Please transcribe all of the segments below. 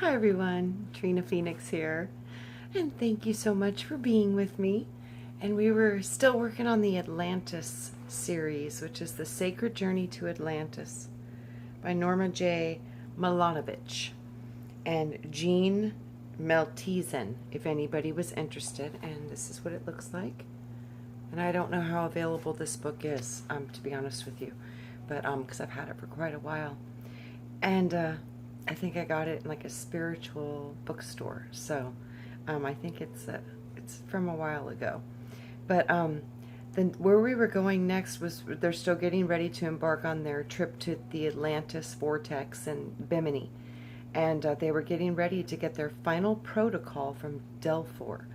Hi everyone, Trina Phoenix here, and thank you so much for being with me. And we were still working on the Atlantis series, which is The Sacred Journey to Atlantis by Norma J. Milanovich and Jean Meltezen, if anybody was interested. And this is what it looks like. And I don't know how available this book is, to be honest with you, but because I've had it for quite a while. And I think I got it in like a spiritual bookstore, so I think it's from a while ago. But then where we were going next was they're still getting ready to embark on their trip to the Atlantis vortex and Bimini, and they were getting ready to get their final protocol from DELPHOR,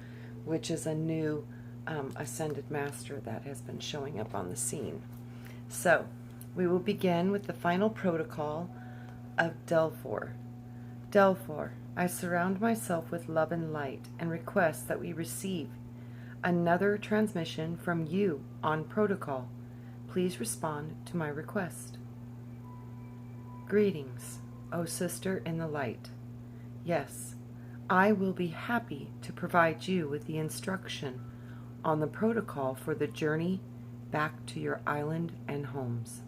which is a new ascended master that has been showing up on the scene. So we will begin with the final protocol of DELPHOR. DELPHOR, I surround myself with love and light and request that we receive another transmission from you on protocol. Please respond to my request. Greetings, O sister in the light. Yes, I will be happy to provide you with the instruction on the protocol for the journey back to your island and homes.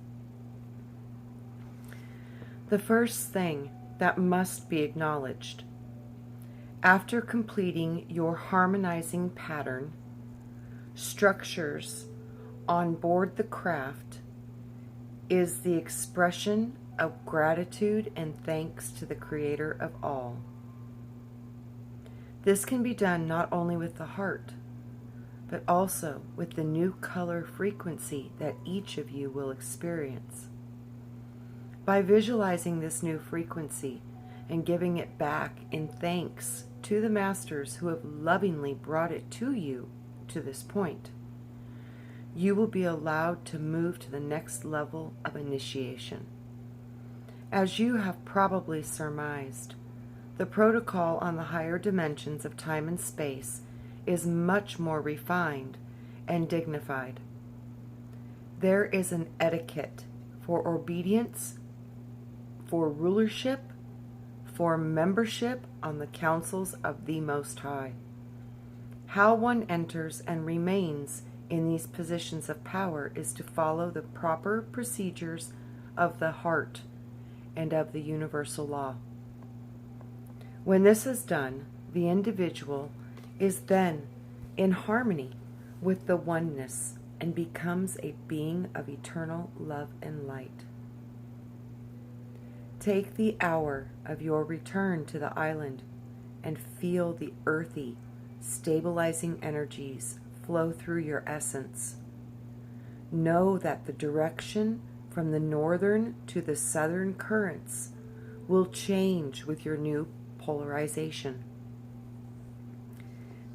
The first thing that must be acknowledged, after completing your harmonizing pattern, structures on board the craft is the expression of gratitude and thanks to the Creator of all. This can be done not only with the heart, but also with the new color frequency that each of you will experience. By visualizing this new frequency and giving it back in thanks to the masters who have lovingly brought it to you to this point, you will be allowed to move to the next level of initiation. As you have probably surmised, the protocol on the higher dimensions of time and space is much more refined and dignified. There is an etiquette for obedience, for rulership, for membership on the councils of the Most High. How one enters and remains in these positions of power is to follow the proper procedures of the heart and of the universal law. When this is done, the individual is then in harmony with the oneness and becomes a being of eternal love and light. Take the hour of your return to the island and feel the earthy, stabilizing energies flow through your essence. Know that the direction from the northern to the southern currents will change with your new polarization.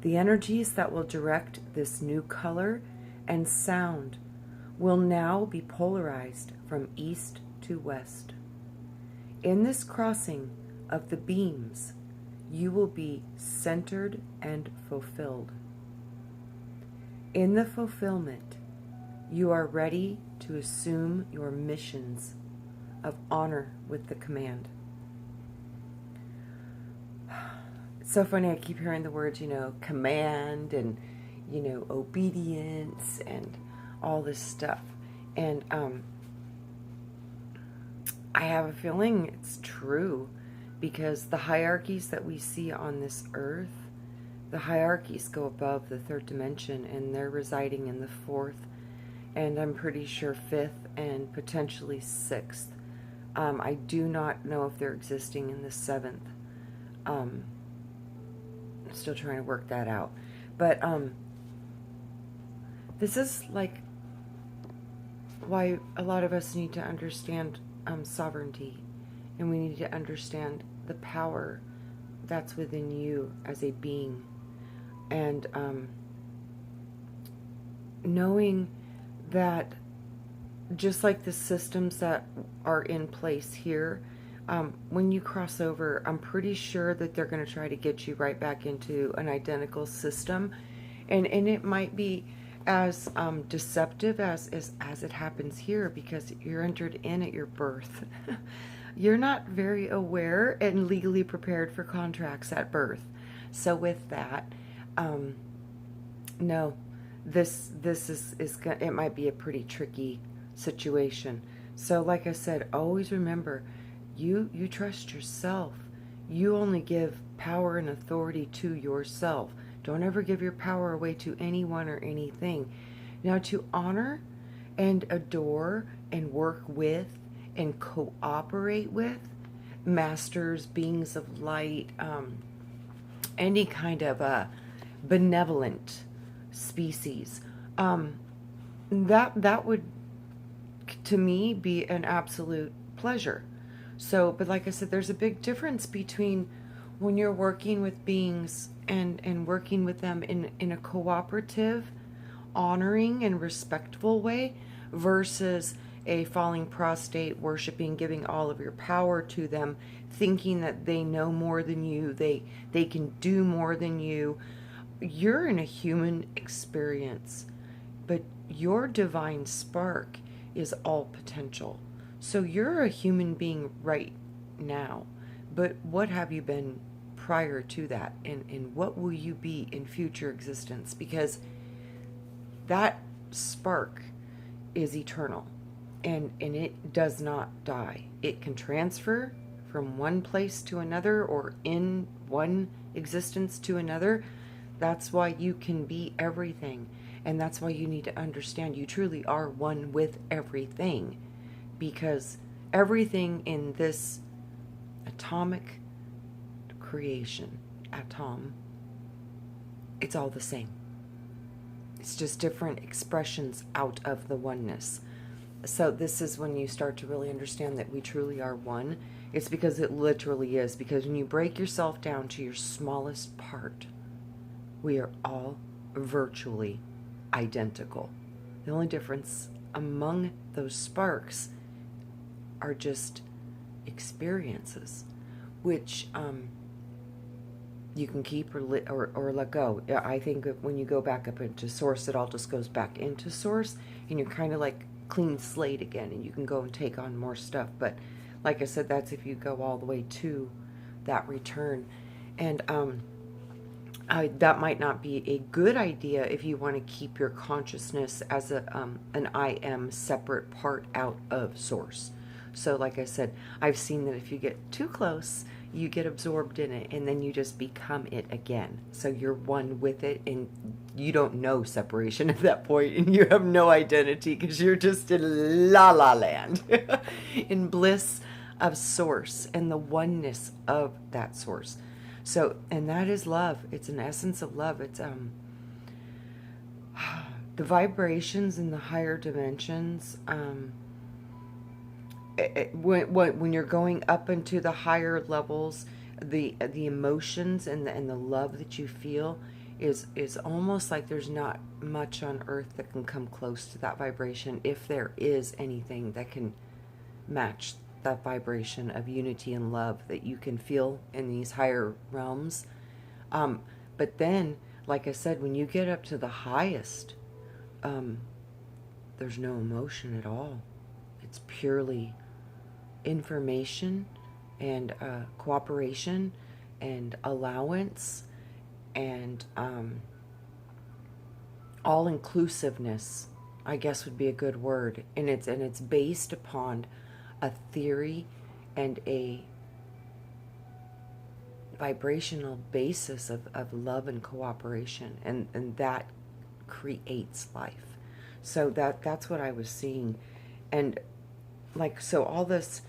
The energies that will direct this new color and sound will now be polarized from east to west. In this crossing of the beams, you will be centered and fulfilled. In the fulfillment, you are ready to assume your missions of honor with the command. It's so funny, I keep hearing the words, command and, obedience and all this stuff. And, I have a feeling it's true, because the hierarchies that we see on this earth, the hierarchies go above the third dimension, and they're residing in the fourth, and I'm pretty sure fifth and potentially sixth. I do not know if they're existing in the seventh. I'm still trying to work that out. But this is like why a lot of us need to understand sovereignty, and we need to understand the power that's within you as a being, and knowing that just like the systems that are in place here, when you cross over, I'm pretty sure that they're going to try to get you right back into an identical system, and it might be as deceptive as it happens here, because you're entered in at your birth. You're not very aware and legally prepared for contracts at birth. So with that, no, this is it might be a pretty tricky situation. So like I said, always remember, you trust yourself. You only give power and authority to yourself. Don't ever give your power away to anyone or anything. Now, to honor and adore and work with and cooperate with masters, beings of light, any kind of benevolent species, that would, to me, be an absolute pleasure. So, but like I said, there's a big difference between when you're working with beings and working with them in a cooperative, honoring, and respectful way versus a falling prostrate, worshiping, giving all of your power to them, thinking that they know more than you, they can do more than you. You're in a human experience, but your divine spark is all potential. So you're a human being right now, but what have you been prior to that? And what will you be in future existence? Because that spark is eternal, and it does not die. It can transfer from one place to another or in one existence to another. That's why you can be everything. And that's why you need to understand you truly are one with everything. Because everything in this atomic creation, atom, it's all the same. It's just different expressions out of the oneness. So this is when you start to really understand that we truly are one. It's because it literally is. Because when you break yourself down to your smallest part, we are all virtually identical. The only difference among those sparks are just experiences, which you can keep or let go. I think that when you go back up into source, it all just goes back into source, and you're kind of like clean slate again, and you can go and take on more stuff. But like I said, that's if you go all the way to that return. And that might not be a good idea if you want to keep your consciousness as an I am separate part out of source. So like I said, I've seen that if you get too close, you get absorbed in it, and then you just become it again. So you're one with it, and you don't know separation at that point, and you have no identity because you're just in la la land, in bliss of source and the oneness of that source. So, and that is love. It's an essence of love. It's the vibrations in the higher dimensions. When you're going up into the higher levels, the emotions and the love that you feel is almost like there's not much on earth that can come close to that vibration, if there is anything that can match that vibration of unity and love that you can feel in these higher realms. But then, like I said, when you get up to the highest, there's no emotion at all. It's purely information and cooperation and allowance and all-inclusiveness, I guess would be a good word. And it's based upon a theory and a vibrational basis of love and cooperation, and that creates life. So that's what I was seeing. And like, so all this,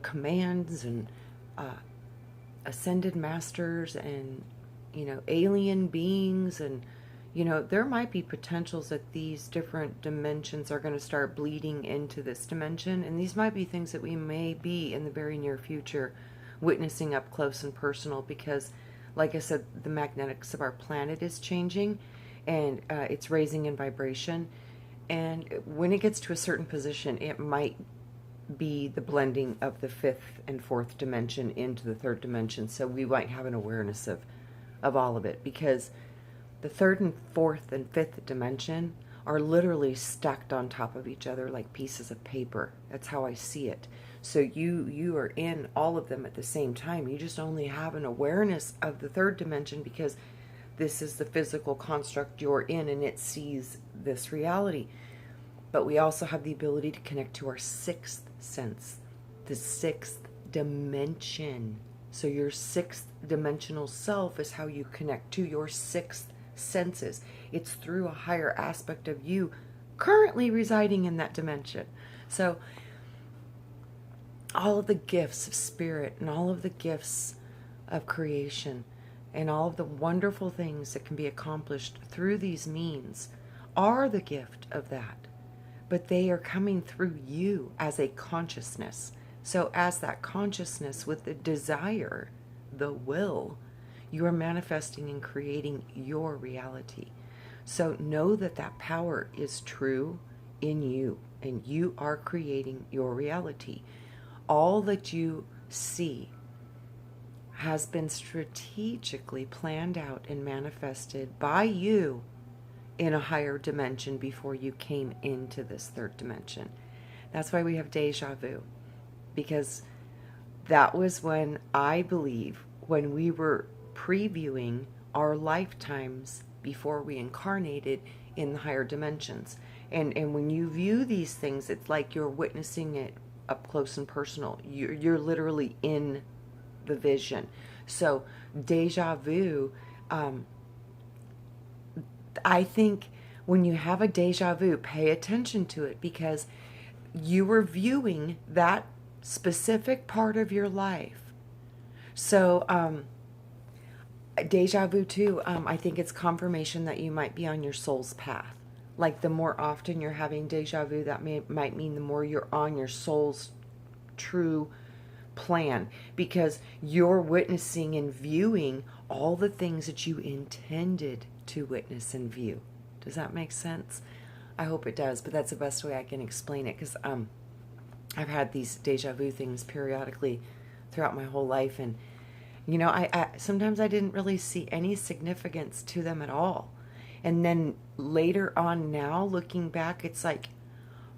commands and ascended masters and alien beings, and there might be potentials that these different dimensions are going to start bleeding into this dimension, and these might be things that we may be in the very near future witnessing up close and personal, because like I said, the magnetics of our planet is changing, and it's raising in vibration, and when it gets to a certain position, it might be the blending of the fifth and fourth dimension into the third dimension. So we might have an awareness of all of it, because the third and fourth and fifth dimension are literally stacked on top of each other like pieces of paper. That's how I see it. So you are in all of them at the same time. You just only have an awareness of the third dimension because this is the physical construct you're in, and it sees this reality. But we also have the ability to connect to our sixth sense, the sixth dimension. So your sixth dimensional self is how you connect to your sixth senses. It's through a higher aspect of you currently residing in that dimension. So all of the gifts of spirit and all of the gifts of creation and all of the wonderful things that can be accomplished through these means are the gift of that. But they are coming through you as a consciousness. So as that consciousness with the desire, the will, you are manifesting and creating your reality. So know that that power is true in you, and you are creating your reality. All that you see has been strategically planned out and manifested by you in a higher dimension before you came into this third dimension. That's why we have deja vu, because that was when, I believe, when we were previewing our lifetimes before we incarnated in the higher dimensions. And when you view these things, it's like you're witnessing it up close and personal. You're literally in the vision. So deja vu, I think when you have a deja vu, pay attention to it, because you were viewing that specific part of your life. So deja vu too, I think it's confirmation that you might be on your soul's path. Like the more often you're having deja vu, that might mean the more you're on your soul's true plan, because you're witnessing and viewing all the things that you intended to witness and view. Does that make sense? I hope it does, but that's the best way I can explain it, because I've had these deja vu things periodically throughout my whole life, and you know, I sometimes I didn't really see any significance to them at all. And then later on now, looking back, it's like,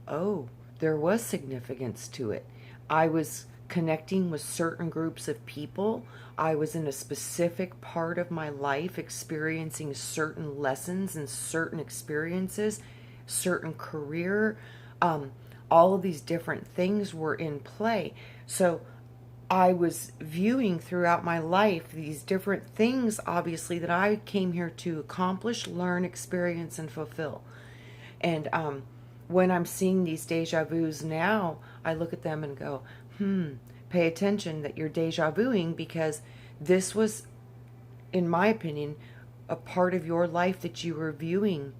oh, there was significance to it. I was connecting with certain groups of people. I was in a specific part of my life experiencing certain lessons and certain experiences, certain career. All of these different things were in play. So I was viewing throughout my life these different things, obviously, that I came here to accomplish, learn, experience, and fulfill. And when I'm seeing these deja vus now, I look at them and go, pay attention that you're deja vuing, because this was, in my opinion, a part of your life that you were viewing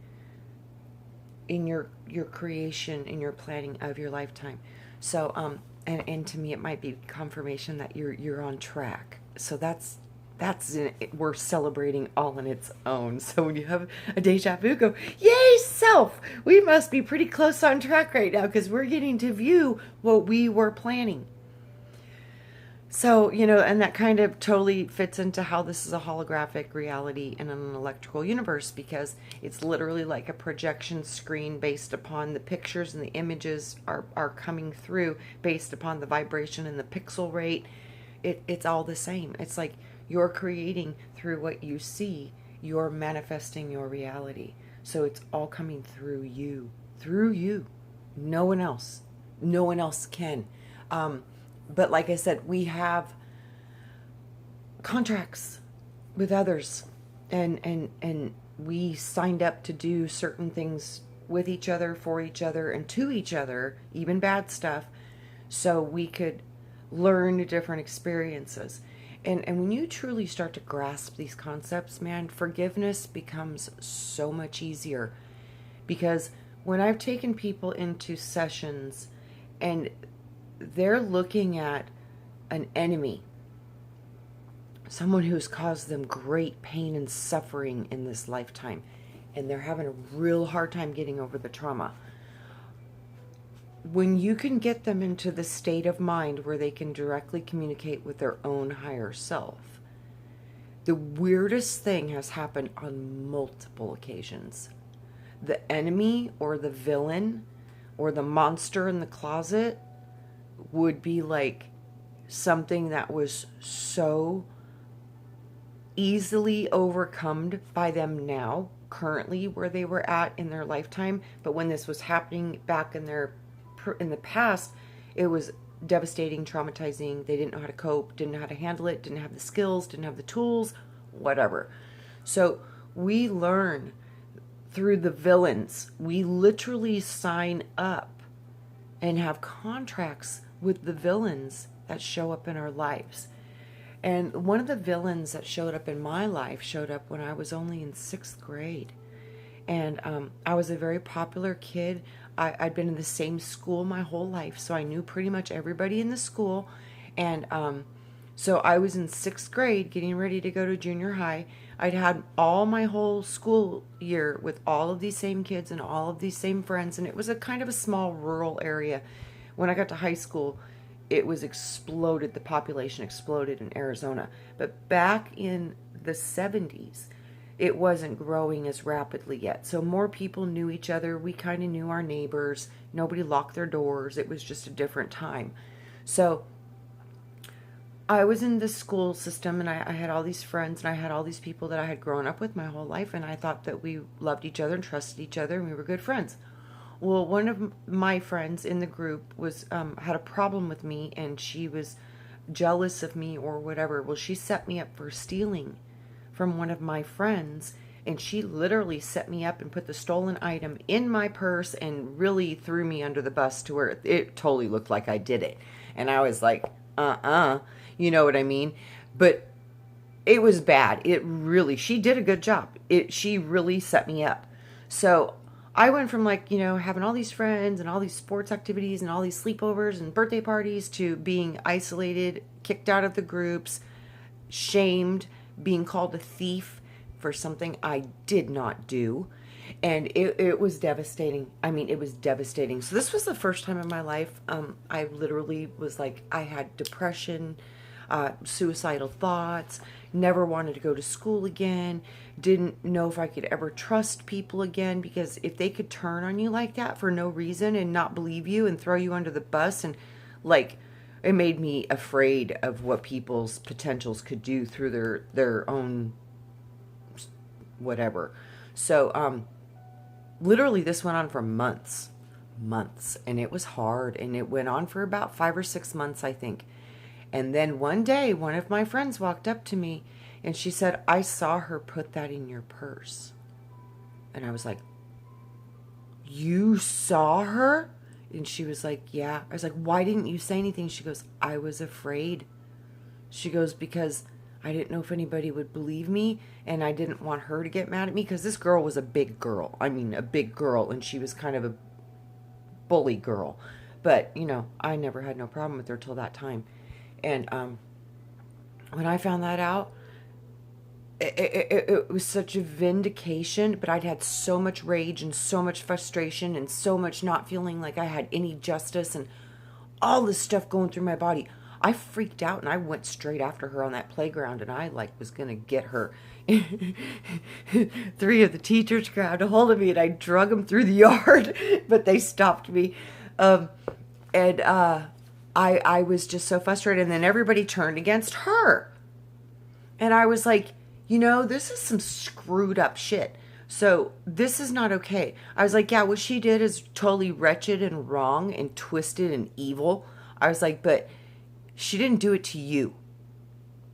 in your creation, in your planning of your lifetime. So, and to me, it might be confirmation that you're on track. So that's we're celebrating all on its own. So when you have a deja vu, go, yay, self! We must be pretty close on track right now, because we're getting to view what we were planning. So, you know, and that kind of totally fits into how this is a holographic reality in an electrical universe, because it's literally like a projection screen based upon the pictures, and the images are coming through based upon the vibration and the pixel rate. It's all the same. It's like you're creating through what you see. You're manifesting your reality. So it's all coming through you. Through you. No one else. No one else can. But like I said, we have contracts with others, and we signed up to do certain things with each other, for each other, and to each other, even bad stuff, so we could learn different experiences. And when you truly start to grasp these concepts, man, forgiveness becomes so much easier. Because when I've taken people into sessions and they're looking at an enemy, someone who's caused them great pain and suffering in this lifetime, and they're having a real hard time getting over the trauma. When you can get them into the state of mind where they can directly communicate with their own higher self, the weirdest thing has happened on multiple occasions. the enemy or the villain or the monster in the closet would be like something that was so easily overcome by them now, currently where they were at in their lifetime. But when this was happening back in the past, it was devastating, traumatizing. They didn't know how to cope, didn't know how to handle it, didn't have the skills, didn't have the tools, whatever. So we learn through the villains. We literally sign up and have contracts with the villains that show up in our lives. And one of the villains that showed up in my life showed up when I was only in 6th grade. And I was a very popular kid. I'd been in the same school my whole life, so I knew pretty much everybody in the school. And so I was in 6th grade getting ready to go to junior high. I'd had all my whole school year with all of these same kids and all of these same friends. And it was a kind of a small rural area. When I got to high school, it was exploded. The population exploded in Arizona. But back in the 70s, it wasn't growing as rapidly yet. So more people knew each other. We kind of knew our neighbors. Nobody locked their doors. It was just a different time. So I was in the school system, and I had all these friends, and I had all these people that I had grown up with my whole life, and I thought that we loved each other and trusted each other, and we were good friends. Well, one of my friends in the group was had a problem with me, and she was jealous of me or whatever. Well, she set me up for stealing from one of my friends, and she literally set me up and put the stolen item in my purse and really threw me under the bus to where it totally looked like I did it. And I was like, you know what I mean? But it was bad. She did a good job. She really set me up. So I went from having all these friends and all these sports activities and all these sleepovers and birthday parties to being isolated, kicked out of the groups, shamed, being called a thief for something I did not do. And it was devastating. I mean, it was devastating. So this was the first time in my life I literally was like, I had depression, suicidal thoughts, never wanted to go to school again, didn't know if I could ever trust people again, because if they could turn on you like that for no reason and not believe you and throw you under the bus, and it made me afraid of what people's potentials could do through their own whatever. So literally this went on for months, and it was hard, and it went on for about 5 or 6 months, I think. And then one day, one of my friends walked up to me, and she said, I saw her put that in your purse. And I was like, you saw her? And she was like, yeah. I was like, why didn't you say anything? She goes, I was afraid. She goes, because I didn't know if anybody would believe me, and I didn't want her to get mad at me, because this girl was a big girl. I mean, a big girl, and she was kind of a bully girl. But, I never had no problem with her till that time. And when I found that out, it was such a vindication, but I'd had so much rage and so much frustration and so much not feeling like I had any justice and all this stuff going through my body. I freaked out, and I went straight after her on that playground, and I was going to get her. 3 of the teachers grabbed a hold of me, and I drug them through the yard, but they stopped me. I was just so frustrated, and then everybody turned against her. And I was like, this is some screwed up shit. So this is not okay. I was like, yeah, what she did is totally wretched and wrong and twisted and evil. I was like, but she didn't do it to you.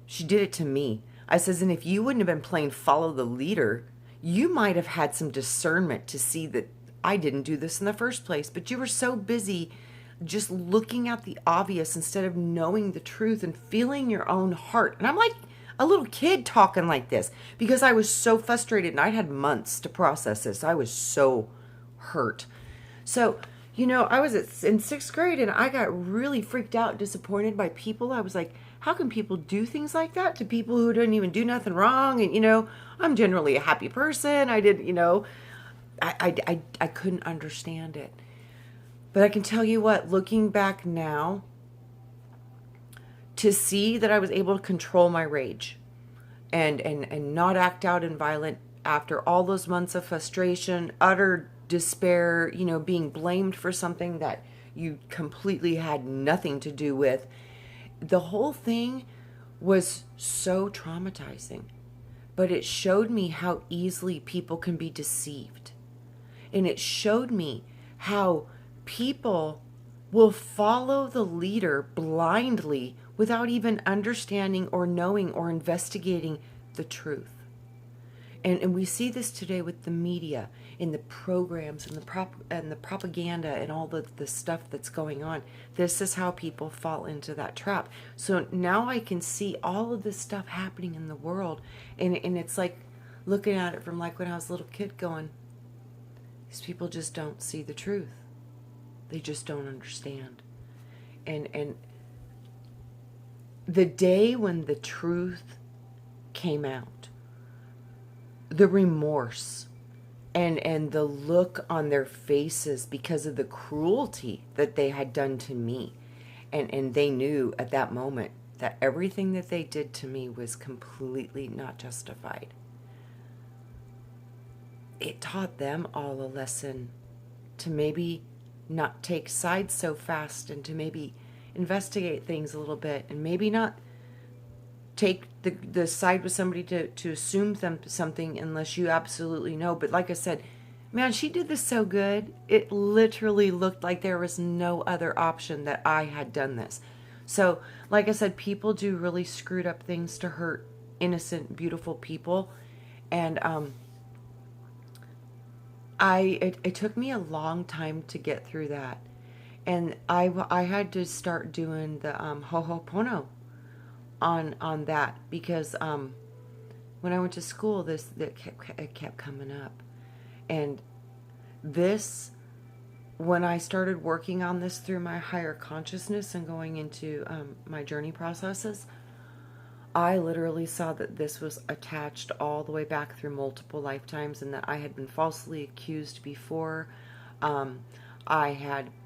She did it to me. I says, and if you wouldn't have been playing follow the leader, you might have had some discernment to see that I didn't do this in the first place. But you were so busy just looking at the obvious instead of knowing the truth and feeling your own heart. And I'm like a little kid talking like this because I was so frustrated, and I had months to process this. I was so hurt. So, I was in 6th grade, and I got really freaked out, disappointed by people. I was like, how can people do things like that to people who didn't even do nothing wrong? And, I'm generally a happy person. I did, I couldn't understand it. But I can tell you what, looking back now, to see that I was able to control my rage and not act out in violent after all those months of frustration, utter despair, being blamed for something that you completely had nothing to do with. The whole thing was so traumatizing, but it showed me how easily people can be deceived. And it showed me how people will follow the leader blindly without even understanding or knowing or investigating the truth. And we see this today with the media, in the programs and the propaganda and all the stuff that's going on. This is how people fall into that trap. So now I can see all of this stuff happening in the world, and it's like looking at it from like when I was a little kid going, these people just don't see the truth. They just don't understand. And the day when the truth came out, the remorse and the look on their faces because of the cruelty that they had done to me. And they knew at that moment that everything that they did to me was completely not justified. It taught them all a lesson to maybe not take sides so fast, and to maybe investigate things a little bit, and maybe not take the side with somebody to assume something unless you absolutely know. But like I said, man, she did this so good. It literally looked like there was no other option that I had done this. So like I said, people do really screwed up things to hurt innocent, beautiful people. And it took me a long time to get through that. And I had to start doing the Ho'oponopono on that, because when I went to school, it kept coming up. And this, when I started working on this through my higher consciousness and going into my journey processes, I literally saw that this was attached all the way back through multiple lifetimes, and that I had been falsely accused before. I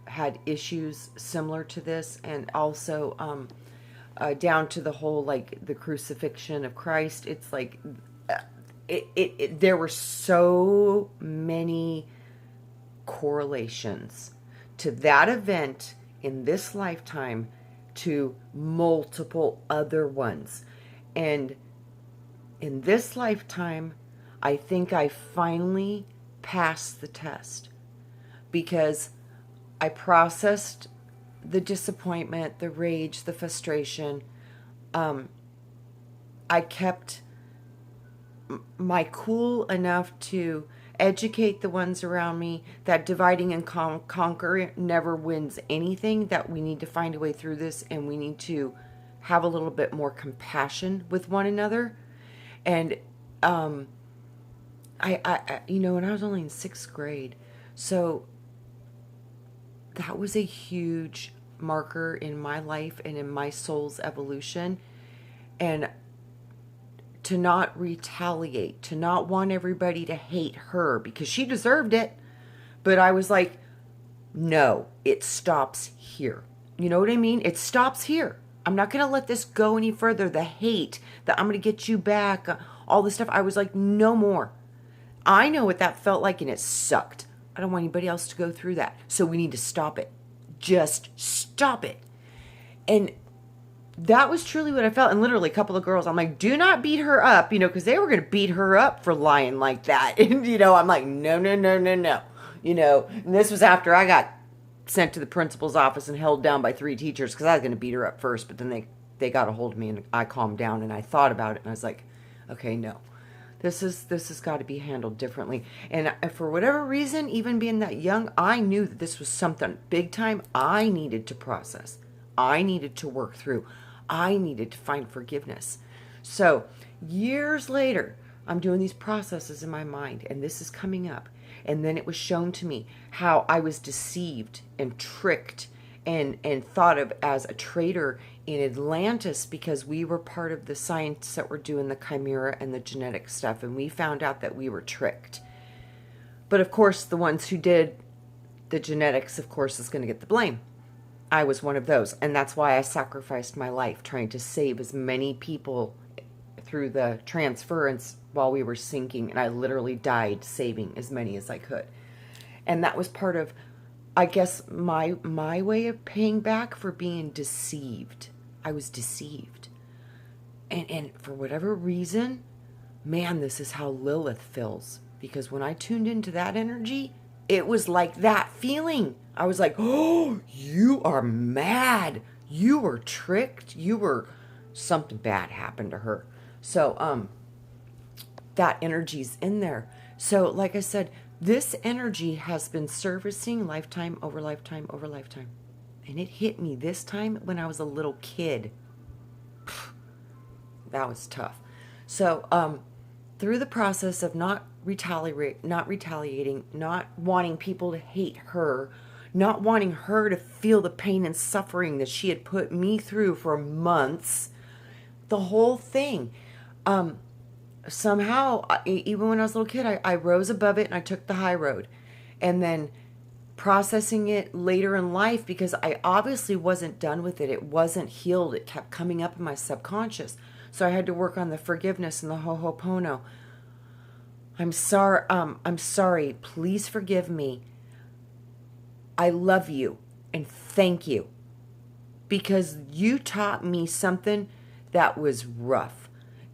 had issues similar to this, and also down to the whole, like, the crucifixion of Christ. It's like there were so many correlations to that event in this lifetime to multiple other ones. And in this lifetime, I think I finally passed the test, because I processed the disappointment, the rage, the frustration. I kept my cool enough to educate the ones around me that dividing and conquer never wins anything, that we need to find a way through this, and we need to have a little bit more compassion with one another. And I when I was only in 6th grade, so that was a huge marker in my life and in my soul's evolution. And to not retaliate, to not want everybody to hate her because she deserved it. But I was like, no, it stops here. You know what I mean? It stops here. I'm not going to let this go any further. The hate, that I'm going to get you back, all this stuff. I was like, no more. I know what that felt like, and it sucked. I don't want anybody else to go through that. So we need to stop it. Just stop it. And that was truly what I felt. And literally a couple of girls, I'm like, do not beat her up, because they were going to beat her up for lying like that. And, I'm like, no. And this was after I got sent to the principal's office and held down by 3 teachers, because I was going to beat her up first. But then they got a hold of me, and I calmed down, and I thought about it, and I was like, okay, no. This has got to be handled differently. And for whatever reason, even being that young, I knew that this was something big time I needed to process. I needed to work through. I needed to find forgiveness. So years later, I'm doing these processes in my mind, and this is coming up. And then it was shown to me how I was deceived and tricked and thought of as a traitor in Atlantis, because we were part of the science that were doing the chimera and the genetic stuff, and we found out that we were tricked. But of course, the ones who did the genetics, of course, is going to get the blame. I was one of those, and that's why I sacrificed my life trying to save as many people through the transference while we were sinking, and I literally died saving as many as I could. And that was part of, I guess, my way of paying back for being deceived. I was deceived. And for whatever reason, man, this is how Lilith feels. Because when I tuned into that energy, it was like that feeling. I was like, oh, you are mad. You were tricked. Something bad happened to her. So, that energy's in there. So, like I said, this energy has been servicing lifetime over lifetime over lifetime. And it hit me this time when I was a little kid. That was tough. So, through the process of not retaliating, not wanting people to hate her, not wanting her to feel the pain and suffering that she had put me through for months, the whole thing, somehow, even when I was a little kid, I rose above it and I took the high road. And then processing it later in life, because I obviously wasn't done with it. It wasn't healed. It kept coming up in my subconscious. So I had to work on the forgiveness and the Ho'oponopono. I'm sorry. Please forgive me. I love you and thank you, because you taught me something that was rough.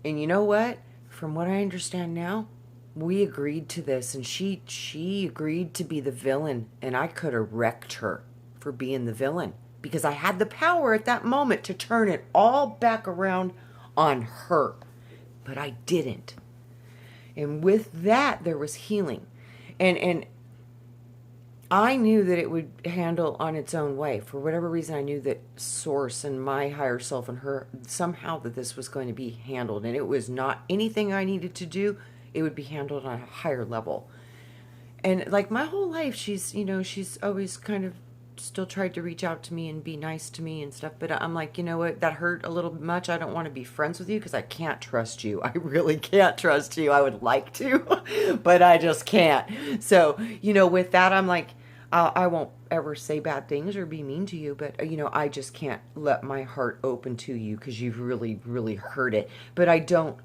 And you know what? From what I understand now, we agreed to this, and she agreed to be the villain, and I could have wrecked her for being the villain, because I had the power at that moment to turn it all back around on her, but I didn't. And with that, there was healing, and I knew that it would handle on its own way. For whatever reason, I knew that Source and my higher self and her, somehow that this was going to be handled. And it was not anything I needed to do. It would be handled on a higher level. And like my whole life, she's always kind of still tried to reach out to me and be nice to me and stuff. But I'm like, you know what, that hurt a little much. I don't want to be friends with you because I can't trust you. I really can't trust you. I would like to, but I just can't. So, with that, I'm like, I won't ever say bad things or be mean to you, but, I just can't let my heart open to you because you've really, really hurt it. But I don't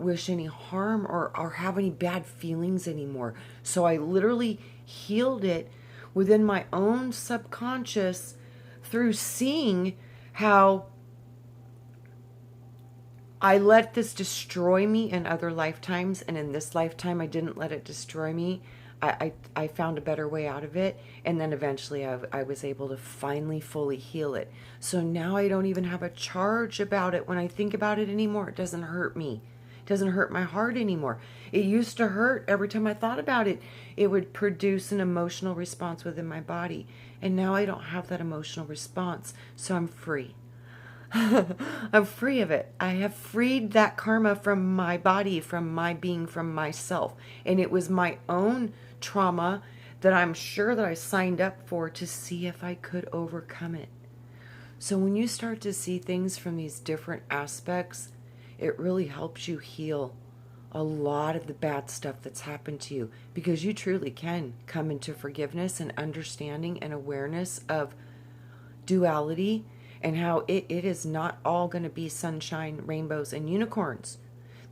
wish any harm or have any bad feelings anymore. So I literally healed it within my own subconscious through seeing how I let this destroy me in other lifetimes, and in this lifetime I didn't let it destroy me. I found a better way out of it, and then eventually I was able to finally fully heal it. So now I don't even have a charge about it when I think about it anymore. It doesn't hurt me. It doesn't hurt my heart anymore. It used to hurt every time I thought about it. It would produce an emotional response within my body, and now I don't have that emotional response, so I'm free. I'm free of it. I have freed that karma from my body, from my being, from myself. And it was my own trauma that I'm sure that I signed up for to see if I could overcome it. So when you start to see things from these different aspects, it really helps you heal a lot of the bad stuff that's happened to you, because you truly can come into forgiveness and understanding and awareness of duality, and how it is not all going to be sunshine, rainbows, and unicorns.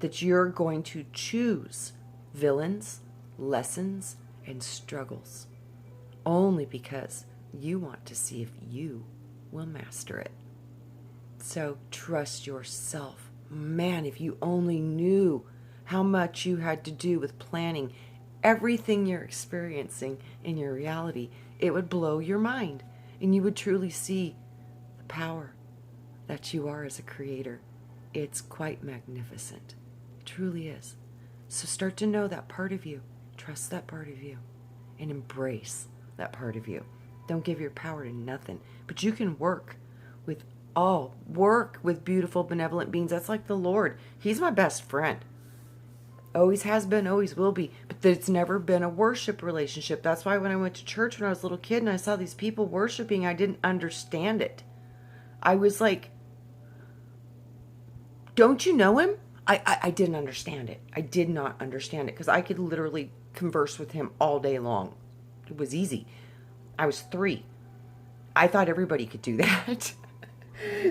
That you're going to choose villains, lessons, and struggles. Only because you want to see if you will master it. So trust yourself. Man, if you only knew how much you had to do with planning everything you're experiencing in your reality, it would blow your mind. And you would truly see power that you are as a creator. It's quite magnificent. It truly is. So start to know that part of you. Trust that part of you. And embrace that part of you. Don't give your power to nothing. But you can work with beautiful, benevolent beings. That's like the Lord. He's my best friend. Always has been, always will be. But it's never been a worship relationship. That's why when I went to church when I was a little kid and I saw these people worshiping, I didn't understand it. I was like, don't you know him? I didn't understand it. I did not understand it, because I could literally converse with him all day long. It was easy. I was 3. I thought everybody could do that.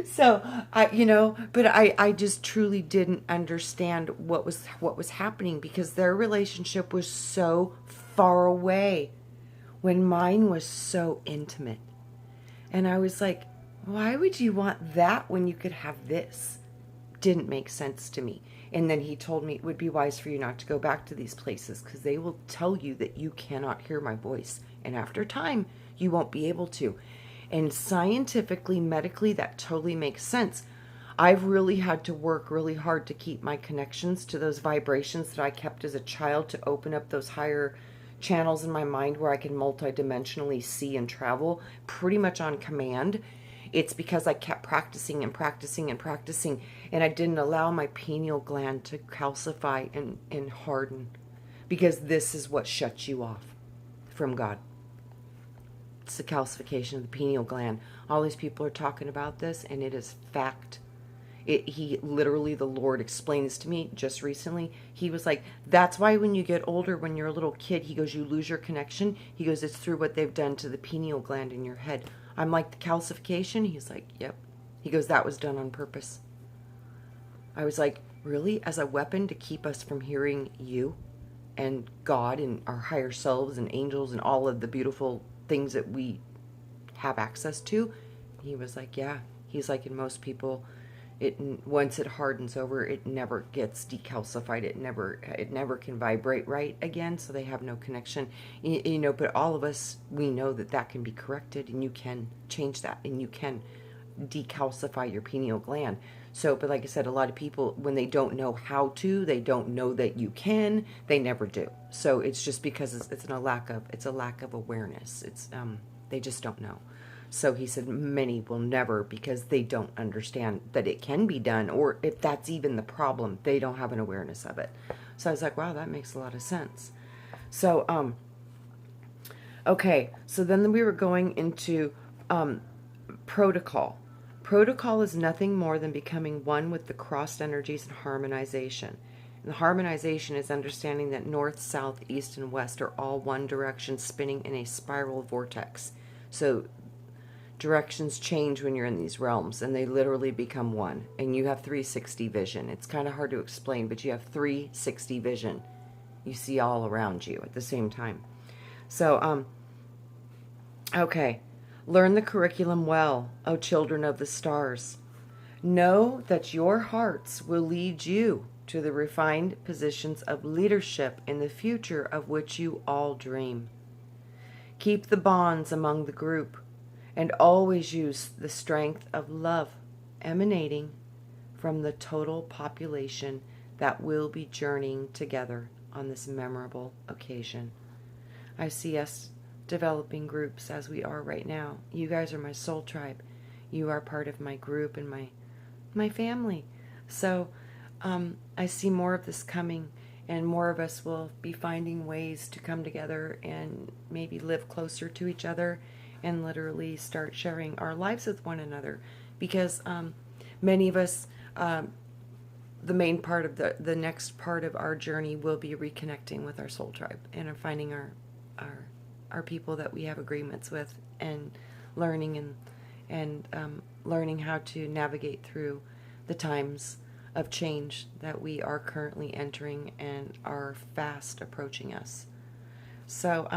So but I just truly didn't understand what was happening, because their relationship was so far away when mine was so intimate. And I was like, why would you want that when you could have this? Didn't make sense to me. And then he told me it would be wise for you not to go back to these places, because they will tell you that you cannot hear my voice. And after time, you won't be able to. And scientifically, medically, that totally makes sense. I've really had to work really hard to keep my connections to those vibrations that I kept as a child, to open up those higher channels in my mind where I can multidimensionally see and travel pretty much on command. It's because I kept practicing and practicing and practicing, and I didn't allow my pineal gland to calcify and harden, because this is what shuts you off from God. It's the calcification of the pineal gland. All these people are talking about this, and it is fact. He literally, the Lord explained this to me just recently. He was like, that's why when you get older, when you're a little kid, he goes, you lose your connection. He goes, it's through what they've done to the pineal gland in your head. I'm like, the calcification? He's like, yep. He goes, that was done on purpose. I was like, really? As a weapon to keep us from hearing you and God and our higher selves and angels and all of the beautiful things that we have access to? He was like, yeah. He's like, in most people, once it hardens over, it never gets decalcified. It never can vibrate right again, so they have no connection. But all of us, we know that can be corrected, and you can change that, and you can decalcify your pineal gland. So, but like I said, a lot of people, when they don't know how to, they don't know that you can, they never do. So it's just because it's a lack of awareness. They just don't know. So he said many will never, because they don't understand that it can be done, or if that's even the problem, they don't have an awareness of it. So I was like, wow, that makes a lot of sense. So, okay, so then we were going into protocol. Protocol is nothing more than becoming one with the crossed energies and harmonization. And the harmonization is understanding that north, south, east, and west are all one direction spinning in a spiral vortex. So directions change when you're in these realms, and they literally become one. And you have 360 vision. It's kind of hard to explain, but you have 360 vision. You see all around you at the same time. So, okay. Learn the curriculum well, O children of the stars. Know that your hearts will lead you to the refined positions of leadership in the future of which you all dream. Keep the bonds among the group, and always use the strength of love emanating from the total population that will be journeying together on this memorable occasion. I see us developing groups as we are right now. You guys are my soul tribe. You are part of my group and my family. So I see more of this coming, and more of us will be finding ways to come together and maybe live closer to each other and literally start sharing our lives with one another, because many of us, the main part of the next part of our journey will be reconnecting with our soul tribe and finding our people that we have agreements with, and learning and learning how to navigate through the times of change that we are currently entering and are fast approaching us. So,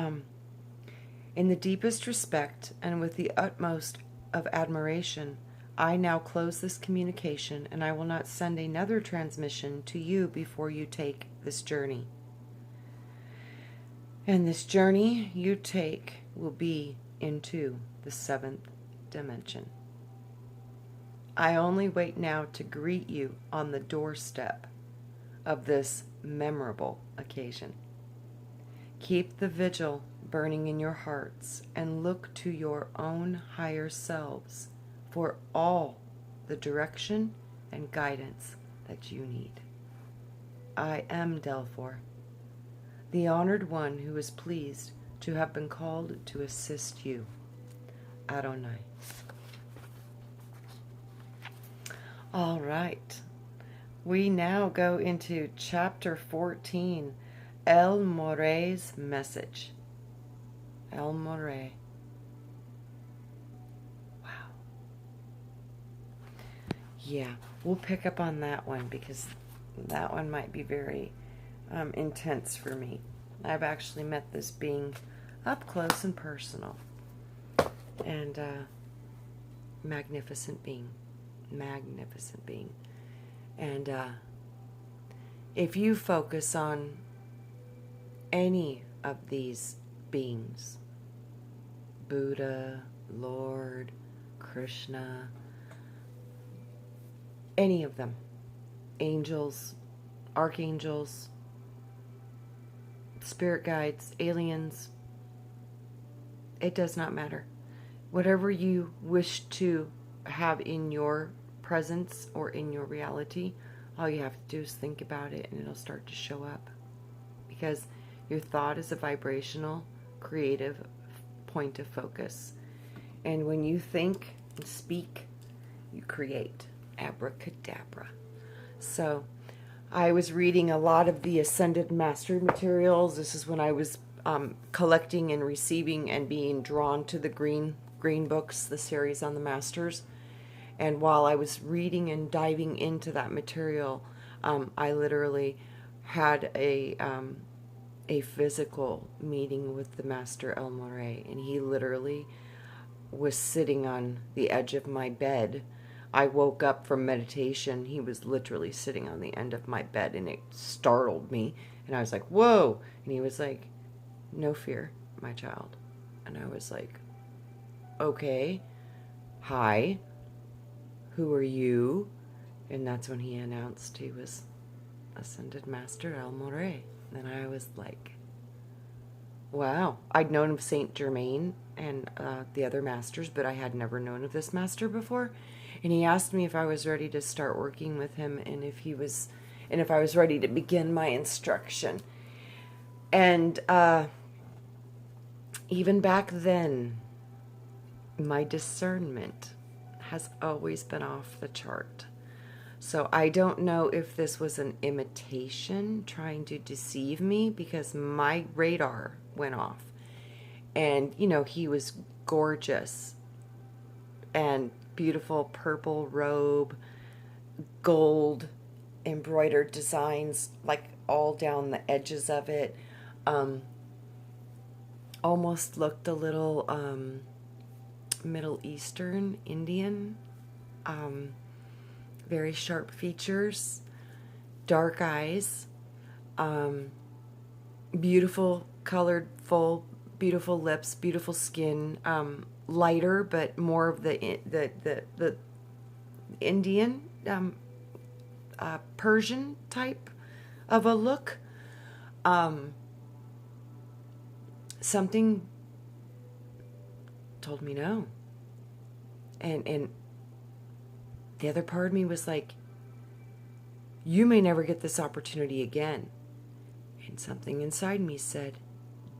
in the deepest respect and with the utmost of admiration, I now close this communication, and I will not send another transmission to you before you take this journey. And this journey you take will be into the 7th dimension. I only wait now to greet you on the doorstep of this memorable occasion. Keep the vigil burning in your hearts, and look to your own higher selves for all the direction and guidance that you need. I am DELPHOR, the honored one who is pleased to have been called to assist you. Adonai. All right. We now go into chapter 14, El Moré's message. El Moré. Wow. yeah, we'll pick up on that one because that one might be very intense for me. I've actually met this being up close and personal. And magnificent being. Magnificent being. And if you focus on any of these beings, Buddha, Lord, Krishna, any of them, angels, archangels, spirit guides, aliens, it does not matter. Whatever you wish to have in your presence or in your reality, all you have to do is think about it and it'll start to show up. Because your thought is a vibrational, creative point of focus. And when you think and speak, you create. Abracadabra. So I was reading a lot of the Ascended Mastery materials. This is when I was collecting and receiving and being drawn to the green books, the series on the Masters. And while I was reading and diving into that material, I literally had a physical meeting with the Master El Morey, and he literally was sitting on the edge of my bed. I woke up from meditation. He was literally sitting on the end of my bed, and it startled me. And I was like, whoa. And he was like, no fear, my child. And I was like, okay, hi, who are you? And that's when he announced he was Ascended Master El Morey. And I was like, wow. I'd known of Saint Germain and the other masters, but I had never known of this master before. And he asked me if I was ready to start working with him, and if I was ready to begin my instruction. And even back then, my discernment has always been off the chart. So I don't know if this was an imitation trying to deceive me, because my radar went off. And, you know, he was gorgeous and beautiful purple robe, gold embroidered designs like all down the edges of it. Almost looked a little Middle Eastern, Indian. Very sharp features, dark eyes, beautiful colored, full, beautiful lips, beautiful skin, lighter but more of the Indian, Persian type of a look. Something told me no, and the other part of me was like, you may never get this opportunity again. And something inside me said,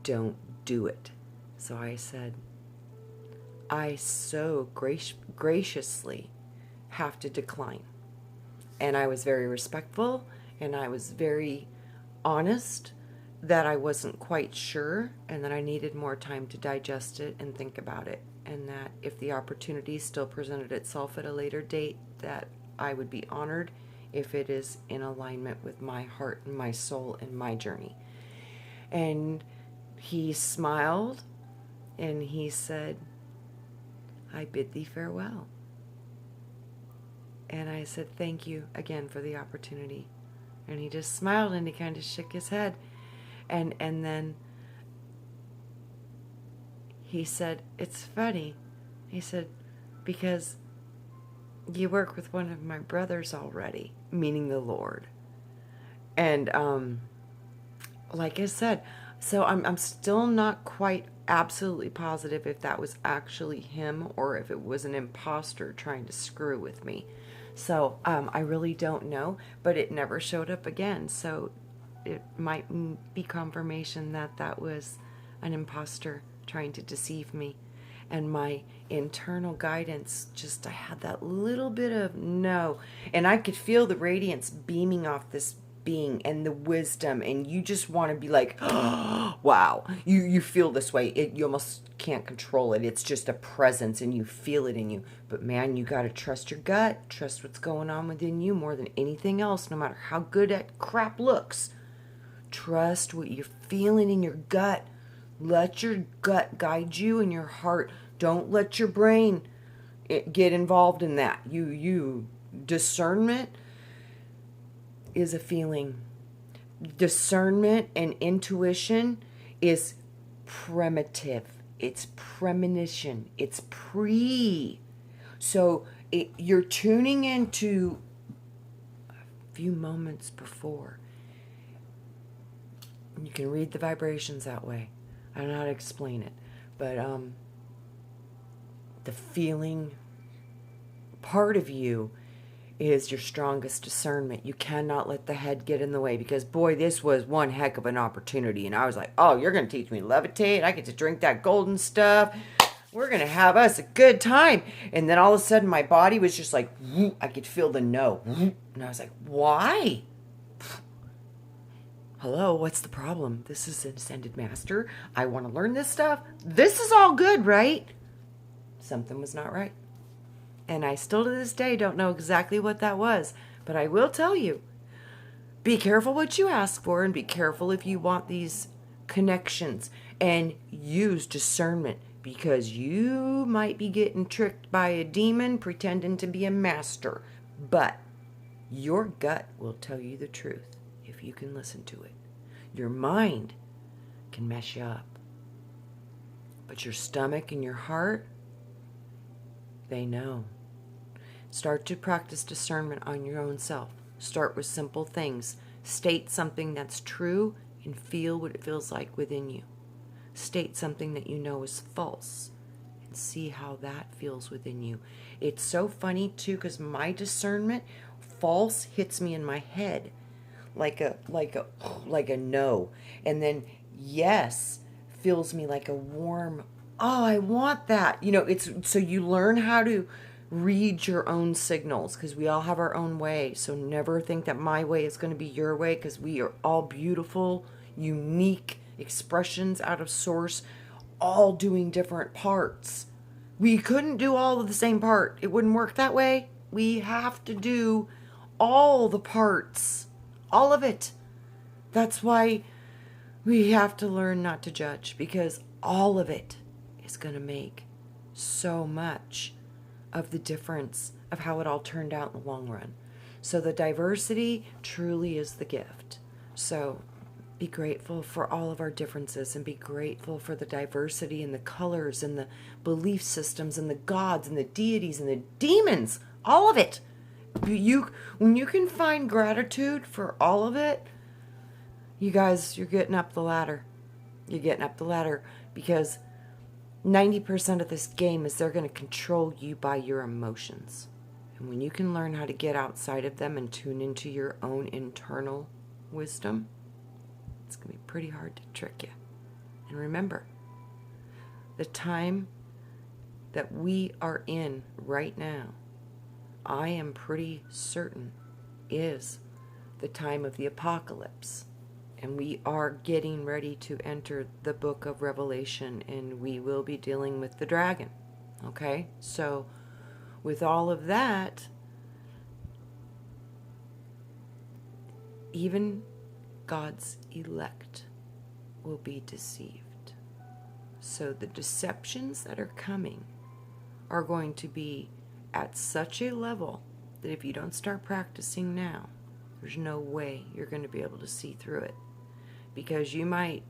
don't do it. So I said, I so graciously have to decline. And I was very respectful, and I was very honest that I wasn't quite sure, and that I needed more time to digest it and think about it. And that if the opportunity still presented itself at a later date, that I would be honored if it is in alignment with my heart and my soul and my journey. And he smiled and he said, I bid thee farewell. And I said, thank you again for the opportunity. And he just smiled and he kind of shook his head. And then he said, it's funny. He said, because you work with one of my brothers already, meaning the Lord. And like I said, so I'm still not quite absolutely positive if that was actually him or if it was an imposter trying to screw with me. So I really don't know, but it never showed up again. So it might be confirmation that that was an imposter trying to deceive me. And my internal guidance, I had that little bit of no. And I could feel the radiance beaming off this being and the wisdom, and you just want to be like, oh, wow. You feel this way. You almost can't control it. It's just a presence, and you feel it in you. But man, you got to trust your gut. Trust what's going on within you more than anything else, no matter how good that crap looks. Trust what you're feeling in your gut. Let your gut guide you and your heart. Don't let your brain get involved in that. Discernment is a feeling. Discernment and intuition is primitive. It's premonition. It's So you're tuning into a few moments before. You can read the vibrations that way. I don't know how to explain it. But the feeling part of you is your strongest discernment. You cannot let the head get in the way, because boy, this was one heck of an opportunity. And I was like, oh, you're going to teach me to levitate. I get to drink that golden stuff. We're going to have us a good time. And then all of a sudden my body was just like, whoop. I could feel the no. Whoop. And I was like, why? Hello, what's the problem? This is an ascended master. I want to learn this stuff. This is all good, right? Something was not right. And I still to this day don't know exactly what that was. But I will tell you, be careful what you ask for, and be careful if you want these connections. And use discernment, because you might be getting tricked by a demon pretending to be a master. But your gut will tell you the truth if you can listen to it. Your mind can mess you up. But your stomach and your heart, they know. Start to practice discernment on your own self. Start with simple things. State something that's true and feel what it feels like within you. State something that you know is false and see how that feels within you. It's so funny too, because my discernment, false hits me in my head like a no, and then yes fills me like a warm, oh, I want that. It's so you learn how to read your own signals, because we all have our own way. So never think that my way is going to be your way, because we are all beautiful, unique expressions out of source, all doing different parts. We couldn't do all of the same part. It wouldn't work that way. We have to do all the parts, all of it. That's why we have to learn not to judge, because all of it is going to make so much of the difference of how it all turned out in the long run. So the diversity truly is the gift. So be grateful for all of our differences, and be grateful for the diversity and the colors and the belief systems and the gods and the deities and the demons, all of it. When you can find gratitude for all of it, you guys, you're getting up the ladder. You're getting up the ladder, because 90% of this game is they're going to control you by your emotions. And when you can learn how to get outside of them and tune into your own internal wisdom, it's going to be pretty hard to trick you. And remember, the time that we are in right now, I am pretty certain is the time of the apocalypse. And we are getting ready to enter the book of Revelation, and we will be dealing with the dragon. Okay? So, with all of that, even God's elect will be deceived. So the deceptions that are coming are going to be at such a level that if you don't start practicing now, there's no way you're going to be able to see through it. Because you might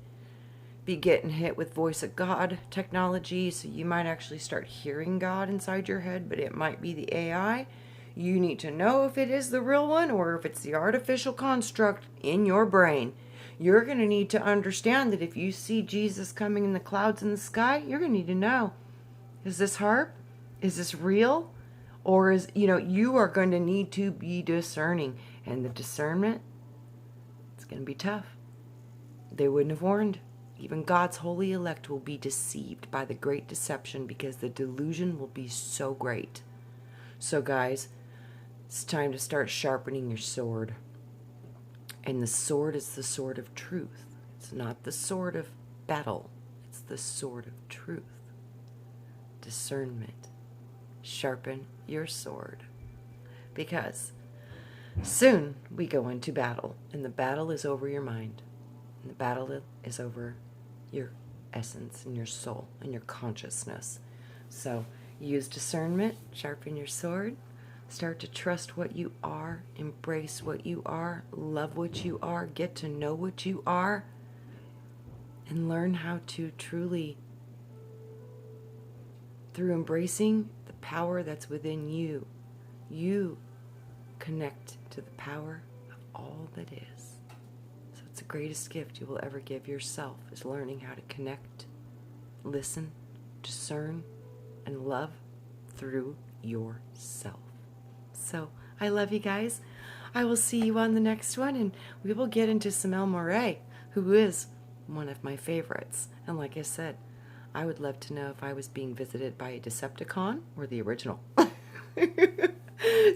be getting hit with voice of God technology, so you might actually start hearing God inside your head, but it might be the AI. You need to know if it is the real one or if it's the artificial construct in your brain. You're going to need to understand that if you see Jesus coming in the clouds in the sky, you're going to need to know, is this harp? Is this real? Or you are going to need to be discerning. And the discernment, it's going to be tough. They wouldn't have warned. Even God's holy elect will be deceived by the great deception, because the delusion will be so great. So guys, it's time to start sharpening your sword. And the sword is the sword of truth. It's not the sword of battle. It's the sword of truth. Discernment. Sharpen your sword. Because soon we go into battle. And the battle is over your mind. And the battle is over your essence and your soul and your consciousness. So use discernment. Sharpen your sword. Start to trust what you are, embrace what you are, love what you are, get to know what you are, and learn how to truly, through embracing the power that's within you, you connect to the power of all that is. So it's the greatest gift you will ever give yourself, is learning how to connect, listen, discern, and love through yourself. So I love you guys. I will see you on the next one, and we will get into Samel Moray, who is one of my favorites. And like I said, I would love to know if I was being visited by a Decepticon or the original.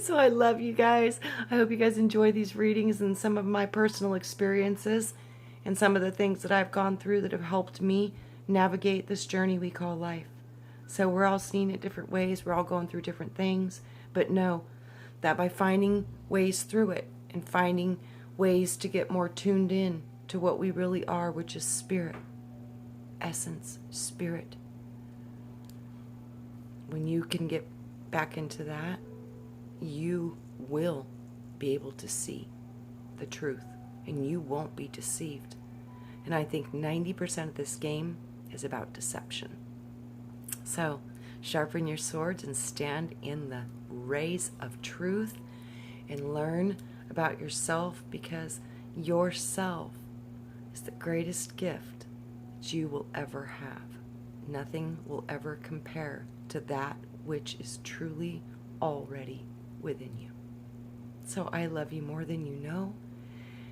So I love you guys. I hope you guys enjoy these readings and some of my personal experiences and some of the things that I've gone through that have helped me navigate this journey we call life. So we're all seeing it different ways. We're all going through different things. But know that by finding ways through it and finding ways to get more tuned in to what we really are, which is spirit, essence, spirit. When you can get back into that, you will be able to see the truth and you won't be deceived. And I think 90% of this game is about deception. So sharpen your swords and stand in the rays of truth and learn about yourself, because yourself is the greatest gift that you will ever have. Nothing will ever compare to that which is truly already within you. So I love you more than you know,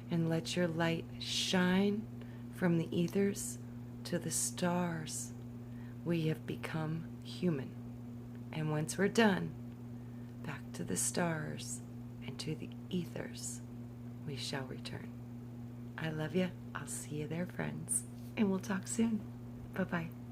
and let your light shine from the ethers to the stars. We have become human, and once we're done, back to the stars and to the ethers we shall return. I love you. I'll see you there, friends, and we'll talk soon. Bye-bye.